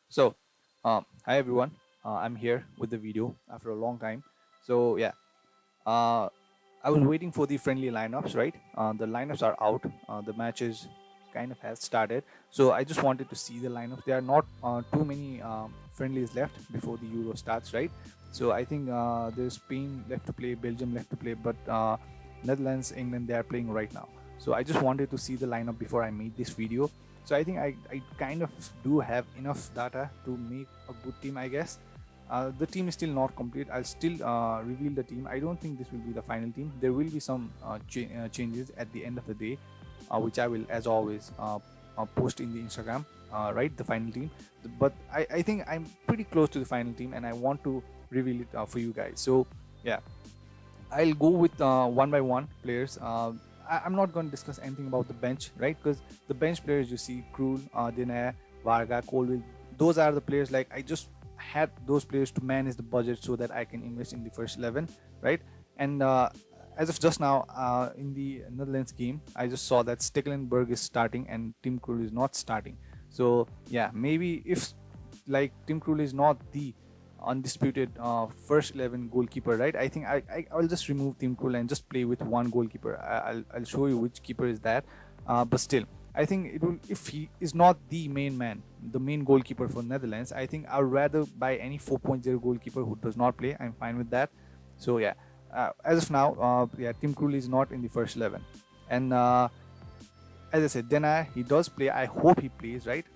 So, hi everyone. I'm here with the video after a long time. So yeah, uh, I was waiting for the friendly lineups. Right, the lineups are out. The matches kind of has started. So I just wanted to see the lineups. There are not too many friendlies left before the Euro starts. Right. So I think there's Spain left to play, Belgium left to play, but Netherlands, England, they are playing right now. So I just wanted to see the lineup before I made this video. So I think I kind of do have enough data to make a good team, I guess. The team is still not complete. I'll still reveal the team. I don't think this will be the final team. There will be some changes at the end of the day, which I will, as always, post in the Instagram, right? The final team. But I think I'm pretty close to the final team and I want to reveal it for you guys. So, yeah, I'll go with one by one players. I'm not going to discuss anything about the bench, right? Because the bench players you see, Krul, Denayer, Varga, Colville, those are the players. Like I just had those players to manage the budget so that I can invest in the first 11, right? And as of just now, in the Netherlands game, I just saw that Stekelenburg is starting and Tim Krul is not starting. So yeah, maybe if like Tim Krul is not the undisputed first 11 goalkeeper, right? I think I'll just remove Tim Krul and just play with one goalkeeper. I'll show you which keeper is that. But still, I think it will, if he is not the main man, the main goalkeeper for Netherlands, I think I'll rather buy any 4.0 goalkeeper who does not play. I'm fine with that. So yeah, as of now, yeah, Tim Krul is not in the first 11. And as I said, Denayer, he does play. I hope he plays, right?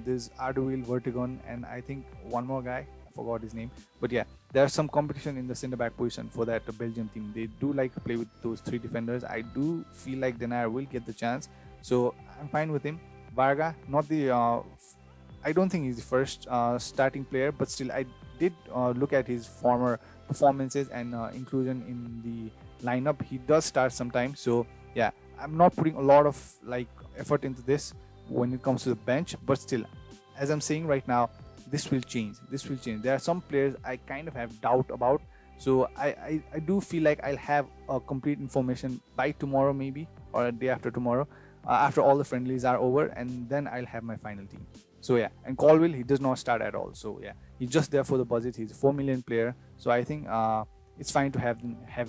There's Ardewil, Vertigon, and I think one more guy. I forgot his name. But yeah, there's some competition in the centre back position for that Belgium team. They do like to play with those three defenders. I do feel like Denayer will get the chance. So I'm fine with him. Varga, not the. I don't think he's the first starting player, but still, I did look at his former performances and inclusion in the lineup. He does start sometimes. So yeah, I'm not putting a lot of like effort into this when it comes to the bench, but still, as I'm saying right now, this will change. This will change. There are some players I kind of have doubt about. So I do feel like I'll have a complete information by tomorrow, maybe, or a day after tomorrow, after all the friendlies are over, and then I'll have my final team. So yeah, and Colville, he does not start at all. So yeah, he's just there for the budget. He's a 4 million player. So I think it's fine to have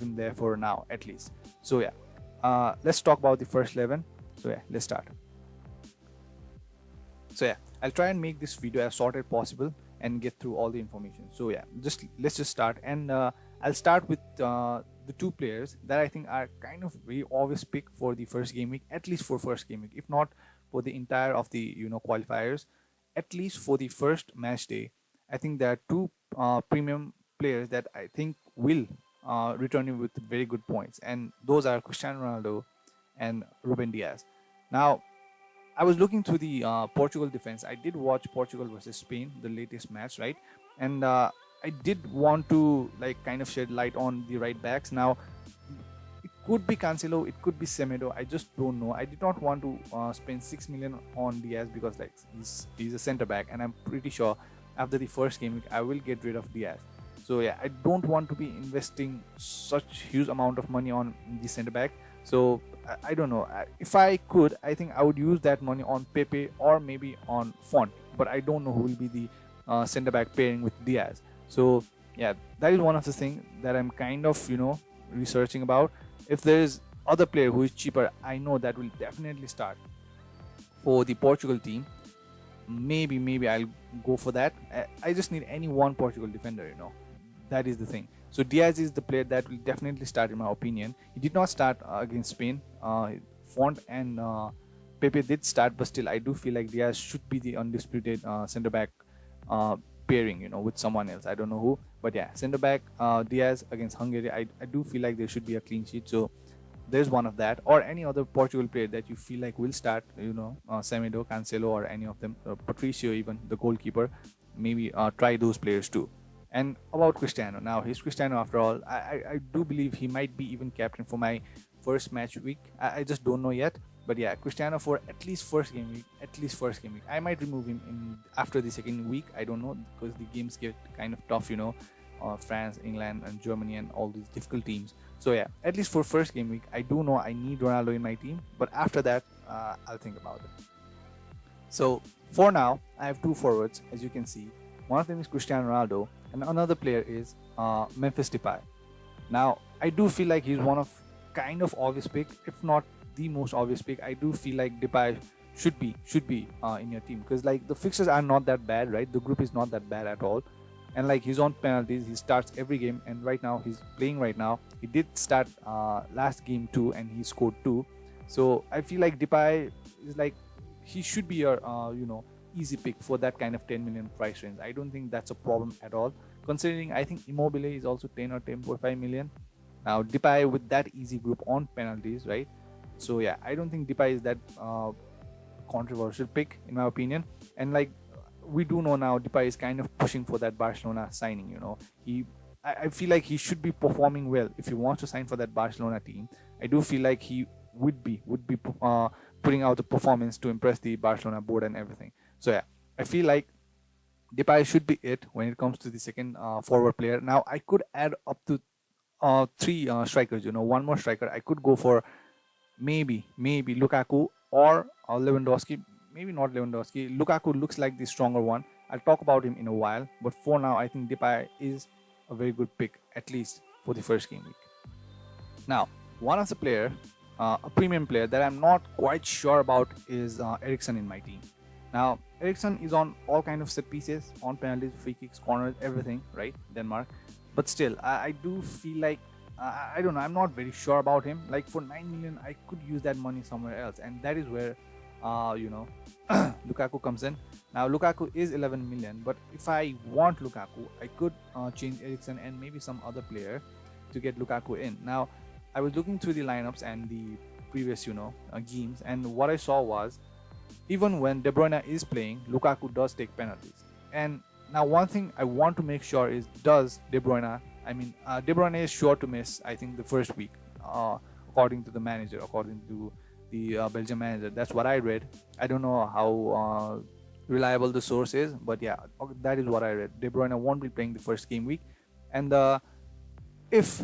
him there for now at least. So yeah, let's talk about the first 11. So yeah, let's start. So yeah, I'll try and make this video as short as possible and get through all the information. So yeah, let's just start. And I'll start with the two players that I think are kind of very obvious pick for the first game week, at least for first game week, if not for the entire of the qualifiers, at least for the first match day. I think there are two premium players that I think will return you with very good points, and those are Cristiano Ronaldo and Ruben Diaz. Now, I was looking through the Portugal defense. I did watch Portugal versus Spain, the latest match, right? And I did want to like kind of shed light on the right backs. Now, it could be Cancelo, it could be Semedo. I just don't know. I did not want to spend 6 million on Diaz because like he's a center back, and I'm pretty sure after the first game week I will get rid of Diaz. So yeah, I don't want to be investing such huge amount of money on the center back. So I don't know. If I could, I think I would use that money on Pepe or maybe on Font. But I don't know who will be the center back pairing with Diaz. So yeah, that is one of the things that I'm kind of researching about. If there is other player who is cheaper, I know that will definitely start for the Portugal team. Maybe I'll go for that. I just need any one Portugal defender. That is the thing. So Diaz is the player that will definitely start, in my opinion. He did not start against Spain. Font and Pepe did start, but still, I do feel like Diaz should be the undisputed centre back pairing, with someone else. I don't know who, but yeah, centre back Diaz against Hungary. I do feel like there should be a clean sheet. So there's one of that, or any other Portugal player that you feel like will start. Semedo, Cancelo, or any of them. Patricio, even the goalkeeper. Maybe try those players too. And about Cristiano, now he's Cristiano after all. I do believe he might be even captain for my first match week. I just don't know yet. But yeah, Cristiano for at least first game week. At least first game week. I might remove him in after the second week. I don't know, because the games get kind of tough. France, England, and Germany, and all these difficult teams. So yeah, at least for first game week, I do know I need Ronaldo in my team. But after that, I'll think about it. So for now, I have two forwards, as you can see. One of them is Cristiano Ronaldo, and another player is Memphis Depay. Now, I do feel like he's one of kind of obvious pick, if not the most obvious pick. I do feel like Depay should be in your team because like the fixtures are not that bad, right? The group is not that bad at all, and like he's on penalties. He starts every game, and right now he's playing right now. He did start last game too, and he scored two. So I feel like Depay is like he should be your easy pick for that kind of 10 million price range. I don't think that's a problem at all, considering I think Immobile is also 10 or 10.5 million. Now Depay with that easy group on penalties, right? So yeah, I don't think Depay is that controversial pick in my opinion. And like we do know now, Depay is kind of pushing for that Barcelona signing. I feel like he should be performing well if he wants to sign for that Barcelona team. I do feel like he would be putting out the performance to impress the Barcelona board and everything. So yeah, I feel like Depay should be it when it comes to the second forward player. Now I could add up to three strikers. One more striker. I could go for maybe Lukaku or Lewandowski. Maybe not Lewandowski. Lukaku looks like the stronger one. I'll talk about him in a while. But for now, I think Depay is a very good pick, at least for the first game week. Now, one of the player, a premium player that I'm not quite sure about is Eriksen in my team. Now, Eriksen is on all kind of set pieces, on penalties, free kicks, corners, everything, right? Denmark. But still, I do feel like I don't know. I'm not very sure about him. Like for 9 million, I could use that money somewhere else, and that is where, Lukaku comes in. Now Lukaku is 11 million, but if I want Lukaku, I could change Eriksen and maybe some other player to get Lukaku in. Now, I was looking through the lineups and the previous, games, and what I saw was even when De Bruyne is playing, Lukaku does take penalties. And now one thing I want to make sure is does De Bruyne? I mean, De Bruyne is sure to miss. I think the first week, according to the manager, according to the Belgian manager. That's what I read. I don't know how reliable the source is, but yeah, that is what I read. De Bruyne won't be playing the first game week, and if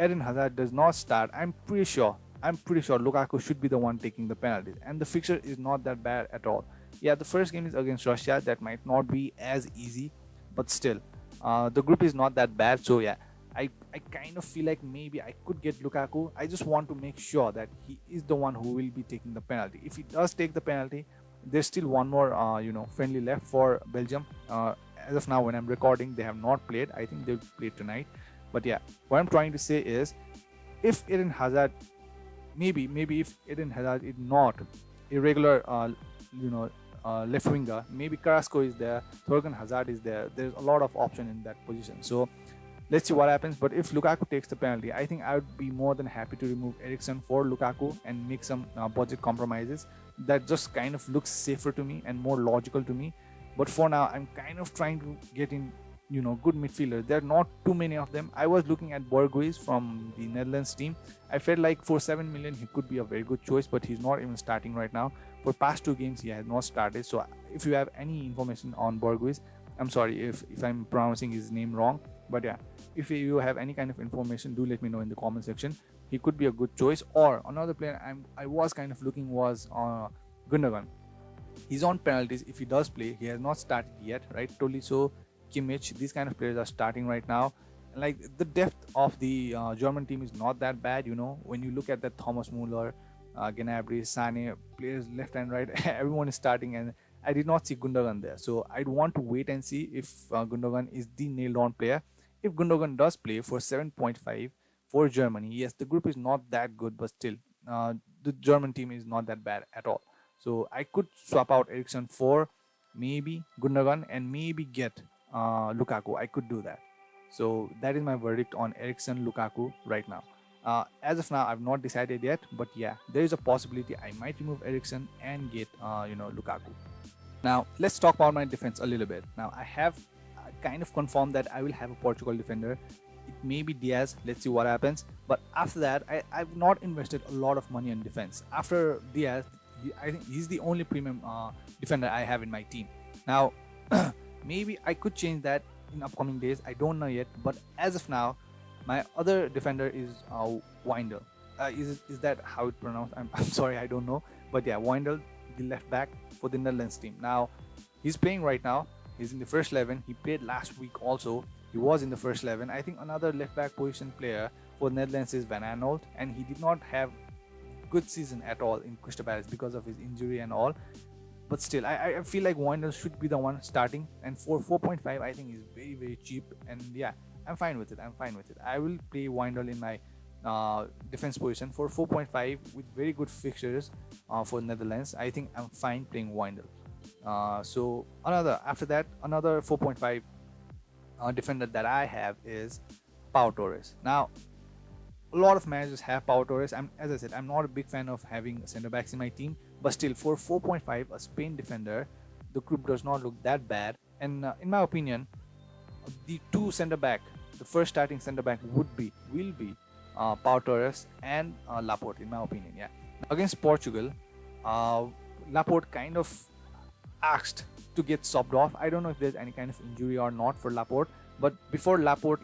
Eden Hazard does not start, I'm pretty sure Lukaku should be the one taking the penalties. And the fixture is not that bad at all. Yeah, the first game is against Russia. That might not be as easy, but still, the group is not that bad. So yeah, I kind of feel like maybe I could get Lukaku. I just want to make sure that he is the one who will be taking the penalty. If he does take the penalty, there's still one more friendly left for Belgium. As of now, when I'm recording, they have not played. I think they'll play tonight. But yeah, what I'm trying to say is, if Eden Hazard, maybe if Eden Hazard is not a regular, left winger, maybe Carrasco is there, Thorgan Hazard is there. There's a lot of option in that position. So let's see what happens. But if Lukaku takes the penalty, I think I would be more than happy to remove Eriksen for Lukaku and make some budget compromises. That just kind of looks safer to me and more logical to me. But for now, I'm kind of trying to get in good midfielders. There are not too many of them. I was looking at Berghuis from the Netherlands team. I felt like for 7 million he could be a very good choice, but he's not even starting right now. For past two games he has not started. So if you have any information on Berghuis, I'm sorry if I'm pronouncing his name wrong, but yeah, if you have any kind of information, do let me know in the comment section. He could be a good choice. Or another player I was kind of looking was Gundogan. He's on penalties. If he does play, he has not started yet, right? Tolisso, Kimmich, these kind of players are starting right now. And like the depth of the German team is not that bad, when you look at that Thomas Muller, Gnabry, Sane, players left and right, everyone is starting, and I did not see Gundogan there. So I'd want to wait and see if Gundogan is the nailed on player. If Gundogan does play for 7.5 for Germany, yes, the group is not that good, but still, the German team is not that bad at all. So I could swap out Eriksen for maybe Gundogan and maybe get Lukaku. I could do that. So that is my verdict on Eriksen, Lukaku right now. As of now, I've not decided yet, but yeah, there is a possibility I might remove Eriksen and get Lukaku. Now let's talk about my defense a little bit. Now I have kind of confirmed that I will have a Portugal defender. It may be Diaz. Let's see what happens. But after that, I've not invested a lot of money on defense. After Diaz, I think he's the only premium defender I have in my team. Now, maybe I could change that in upcoming days. I don't know yet. But as of now, my other defender is Wijndal. Is that how it pronounced? I'm sorry, I don't know. But yeah, Wijndal. the left back for the Netherlands team. Now, he's playing right now. He's in the first 11. He played last week also. He was in the first 11. I think another left back position player for Netherlands is Van Aanholt, and he did not have good season at all in Crystal Palace because of his injury and all. But still, I feel like Wijndal should be the one starting, and for 4.5, I think is very cheap. And yeah, I'm fine with it. I will play Wijndal in my defense position for 4.5 with very good fixtures for Netherlands. I think I'm fine playing Wijndal. So after that, another 4.5 defender that I have is Pau Torres. Now, a lot of managers have Pau Torres. As I said, I'm not a big fan of having center backs in my team, but still, for 4.5, a Spain defender, the group does not look that bad. And in my opinion, the the first starting center back will be Pau Torres and Laporte, in my opinion. Yeah, against Portugal, Laporte kind of asked to get subbed off. I don't know if there's any kind of injury or not for Laporte, but before Laporte,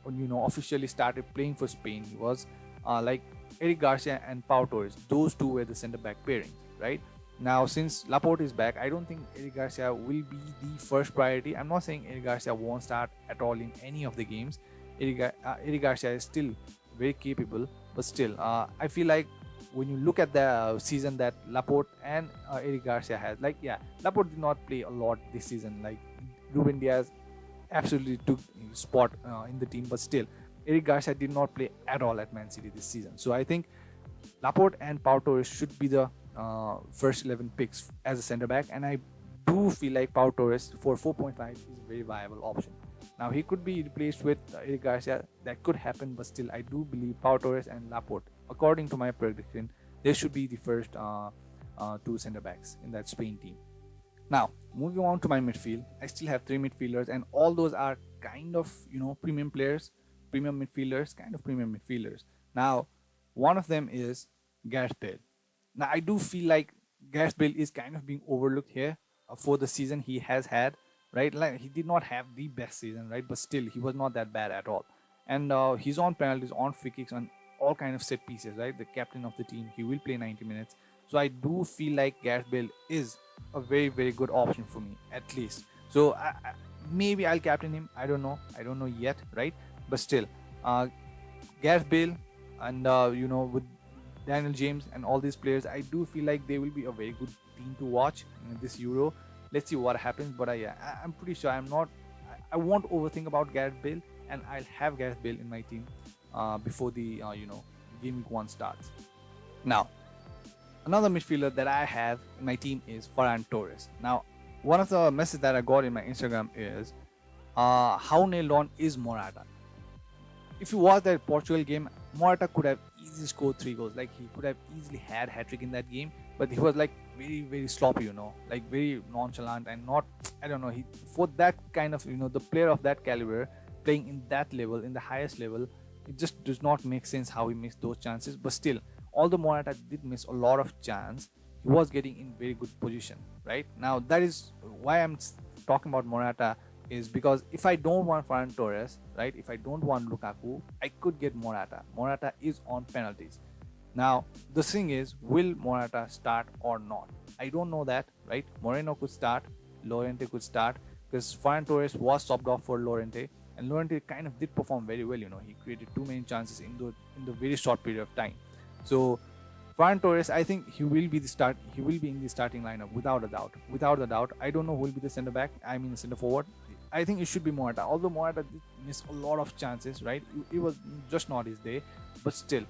officially started playing for Spain, he was like Eric Garcia and Pau Torres. Those two were the centre back pairings, right? Now, since Laporte is back, I don't think Eric Garcia will be the first priority. I'm not saying Eric Garcia won't start at all in any of the games. Eric Garcia is still very capable, but still, I feel like when you look at the season that Laporte and Eric Garcia has, Laporte did not play a lot this season. Like, Ruben Diaz absolutely took his spot in the team, but still, Eric Garcia did not play at all at Man City this season. So I think Laporte and Pau Torres should be the first 11 picks as a centre back, and I do feel like Pau Torres for 4.5 is a very viable option. Now, he could be replaced with Eric Garcia. That could happen, but still, I do believe Pau Torres and Laporte, according to my prediction, they should be the first two centre backs in that Spain team. Now, moving on to my midfield, I still have three midfielders, and all those are kind of premium players, premium midfielders. Now, one of them is Gareth Bale. Now, I do feel like Gareth Bale is kind of being overlooked here for the season he has had, right? Like, he did not have the best season, right? But still, he was not that bad at all. And he's on penalties, on free kicks, on all kind of set pieces, right? The captain of the team, he will play 90 minutes. So I do feel like Gareth Bale is a very good option for me, at least. So maybe I'll captain him. I don't know yet, right? But still, Gareth Bale and with Daniel James and all these players, I do feel like they will be a very good team to watch in this Euro. Let's see what happens. But I'm pretty sure I won't overthink about Gareth Bale, and I'll have Gareth Bale in my team before the game week 1 starts. Now, another midfielder that I have in my team is Ferran Torres. Now, one of the messages that I got in my Instagram is how nailed on is Morata. If you watch that Portugal game, Morata could have easily scored 3 goals. Like, he could have easily had hat-trick in that game, but he was like very sloppy, like very nonchalant and not, I don't know, he for that kind of, the player of that caliber playing in that level, in the highest level, it just does not make sense how he missed those chances. But still, although Morata did miss a lot of chance, he was getting in very good position, right? Now, that is why I'm talking about Morata, is because if I don't want Ferran Torres, right, if I don't want Lukaku, I could get Morata. Morata is on penalties. Now, the thing is, will Morata start or not? I don't know that, right? Moreno could start, Llorente could start, because Ferran Torres was subbed off for Llorente, and Llorente kind of did perform very well. He created too many chances in the very short period of time. So Ferran Torres, I think he will be in the starting lineup without a doubt. I don't know who will be the centre back. I mean, center forward. I think it should be Morata. Although Morata did miss a lot of chances, right? It was just not his day. But still,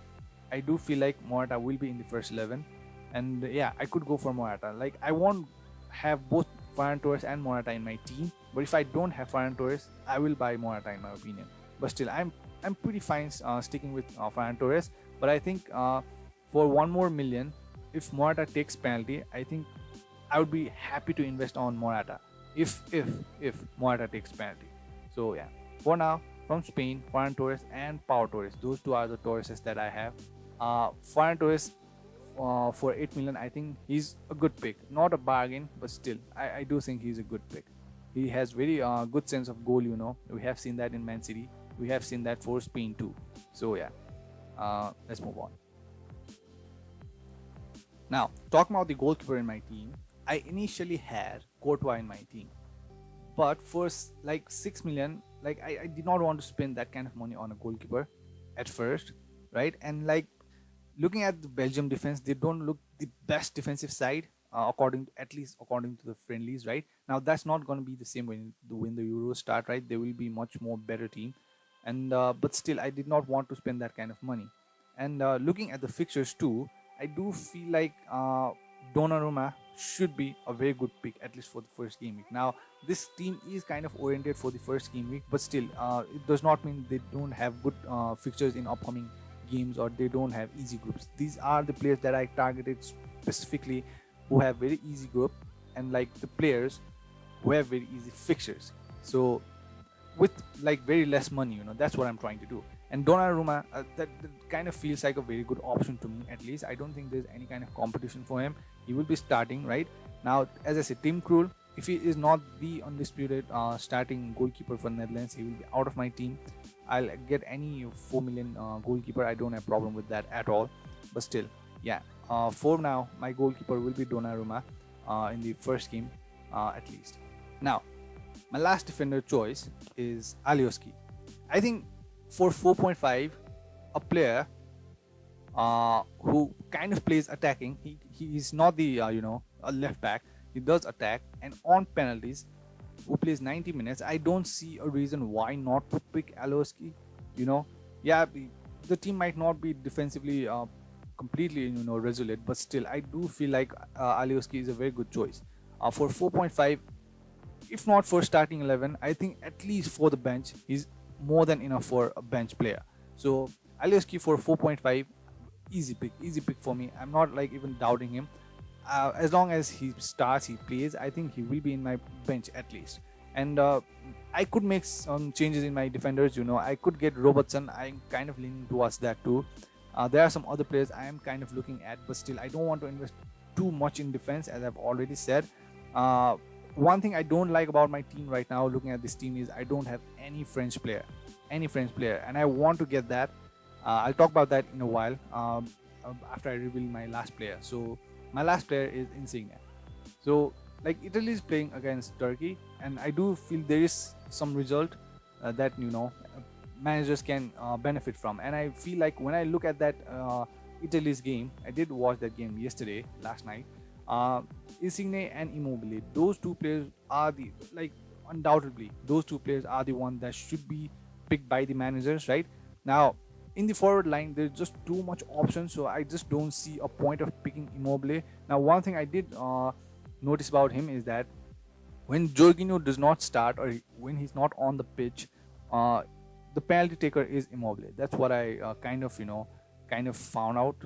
I do feel like Morata will be in the first 11. And yeah, I could go for Morata. Like, I won't have both Ferran Torres and Morata in my team. But if I don't have Ferran Torres, I will buy Morata, in my opinion. But still, I'm pretty fine sticking with Ferran Torres. But I think for 1 more million, if Morata takes penalty, I think I would be happy to invest on Morata. If Morata takes penalty. So yeah, for now, from Spain, Ferran Torres and Pau Torres. Those two are the Torreses that I have. Ferran Torres for 8 million, I think he's a good pick. Not a bargain, but still, I do think he's a good pick. He has very good sense of goal. We have seen that in Man City. We have seen that for Spain too. So yeah, let's move on. Now, talking about the goalkeeper in my team, I initially had Courtois in my team, but for like 6 million, like I did not want to spend that kind of money on a goalkeeper at first, right? And like looking at the Belgium defense, they don't look the best defensive side, at least according to the friendlies, right? Now that's not going to be the same when the Euros start, right? They will be much more better team, and but still, I did not want to spend that kind of money. And looking at the fixtures too, I do feel like Donnarumma should be a very good pick, at least for the first game week. Now, this team is kind of oriented for the first game week, but still, it does not mean they don't have good fixtures in upcoming games or they don't have easy groups. These are the players that I targeted specifically who have very easy group and like the players who have very easy fixtures. So with like very less money, that's what I'm trying to do. And Donnarumma, that kind of feels like a very good option to me. At least I don't think there's any kind of competition for him. He will be starting right now. As I said, Tim Krul, if he is not the undisputed starting goalkeeper for Netherlands, he will be out of my team. I'll get any 4 million goalkeeper. I don't have problem with that at all. But still, yeah. For now, my goalkeeper will be Donnarumma in the first game, at least. Now, my last defender choice is Alioski. I think for 4.5, a player who kind of plays attacking. He is not the a left back. He does attack and on penalties. Who plays 90 minutes? I don't see a reason why not to pick Alioski. Yeah, the team might not be defensively completely resolute, but still I do feel like Alioski is a very good choice. For 4.5, if not for starting 11, I think at least for the bench, he's more than enough for a bench player. So Alioski for 4.5, easy pick for me. I'm not like even doubting him. As long as he starts, he plays, I think he will be in my bench at least. And I could make some changes in my defenders. I could get Robertson. I'm kind of leaning towards that too. There are some other players I am kind of looking at, but still I don't want to invest too much in defense, as I've already said. One thing I don't like about my team right now, looking at this team, is I don't have any French player, and I want to get that. I'll talk about that in a while after I reveal my last player. So my last player is Insigne. So like Italy is playing against Turkey, and I do feel there is some result that managers can benefit from. And I feel like when I look at that Italy's game, I did watch that game last night. Insigne and Immobile, those two players are undoubtedly those two players are the one that should be picked by the managers right now. In the forward line, there's just too much options, so I just don't see a point of picking Immobile. Now, one thing I did notice about him is that when Jorginho does not start or when he's not on the pitch, the penalty taker is Immobile. That's what I kind of found out.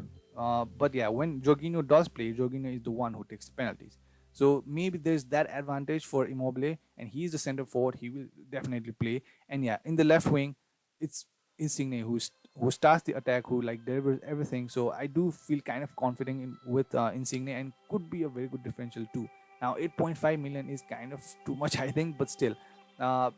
But yeah, when Jorginho does play, Jorginho is the one who takes the penalties. So maybe there's that advantage for Immobile, and he's the center forward. He will definitely play. And yeah, in the left wing, it's Insigne who starts the attack, who like delivers everything. So I do feel kind of confident with Insigne, and could be a very good differential too. Now 8.5 million is kind of too much, I think, but still. Uh,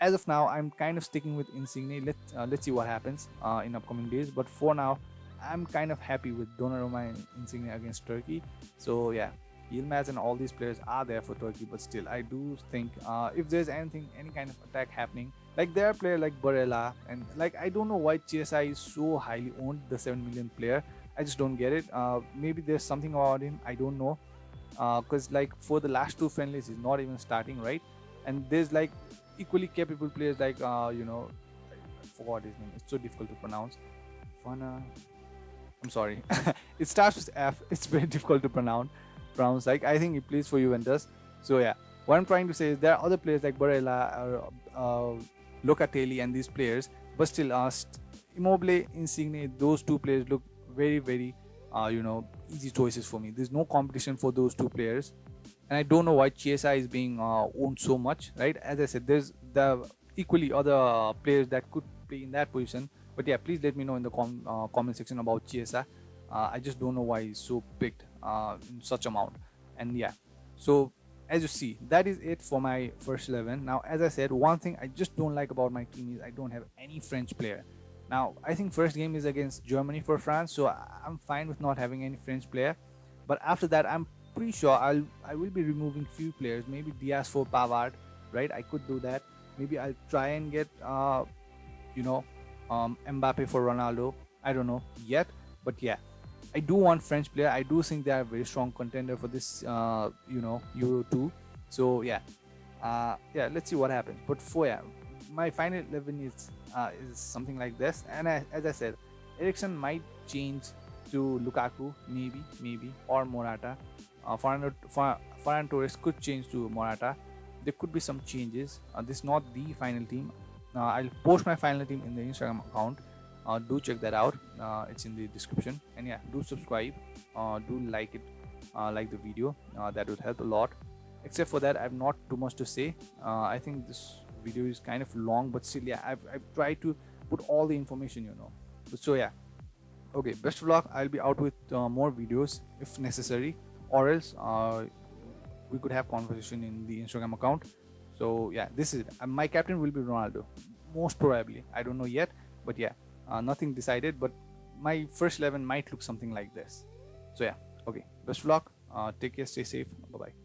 as of now, I'm kind of sticking with Insigne. Let's see what happens in upcoming days. But for now, I'm kind of happy with Donnarumma and Insigne against Turkey. So yeah, Yilmaz and all these players are there for Turkey, but still, I do think if there's any kind of attack happening, like there are players like Barella, and like I don't know why CSI is so highly owned, the 7 million player. I just don't get it. Maybe there's something about him. I don't know. Because like for the last two friendlies, he's not even starting, right? And there's like equally capable players like I forgot his name. It's so difficult to pronounce. Fana. I'm sorry. It starts with F. It's very difficult to pronounce. Like I think he plays for Juventus. So yeah, what I'm trying to say is there are other players like Barella or Locatelli and these players, but still, Immobile, Insigne, those two players look very, very, easy choices for me. There's no competition for those two players, and I don't know why Chiesa is being owned so much, right? As I said, there's the equally other players that could play in that position. But yeah, please let me know in the comment section about Chiesa. I just don't know why he's so picked in such amount. And yeah, so as you see, that is it for my first 11. Now, as I said, one thing I just don't like about my team is I don't have any French player. Now, I think first game is against Germany for France, so I'm fine with not having any French player. But after that, I'm pretty sure I will be removing few players. Maybe Diaz for Pavard, right? I could do that. Maybe I'll try and get you know Mbappe for Ronaldo. I don't know yet, but yeah, I do want French player. I do think they are a very strong contender for this Euro 2. So yeah, let's see what happens. But for yeah, my final 11 is something like this. And as I said, Ericsson might change to Lukaku, maybe, or Morata. Ferran Torres could change to Morata. There could be some changes. This is not the final team. I'll post my final team in the Instagram account. Do check that out. It's in the description. And yeah, do subscribe. Do like it, like the video. That would help a lot. Except for that, I have not too much to say. I think this video is kind of long, but still, yeah, I've tried to put all the information. So yeah, okay. Best of luck. I'll be out with more videos if necessary, or else we could have conversation in the Instagram account. So yeah, this is it. My captain will be Ronaldo, most probably. I don't know yet, but yeah, nothing decided. But my first 11 might look something like this. So yeah, okay. Best of luck. Take care. Stay safe. Bye bye.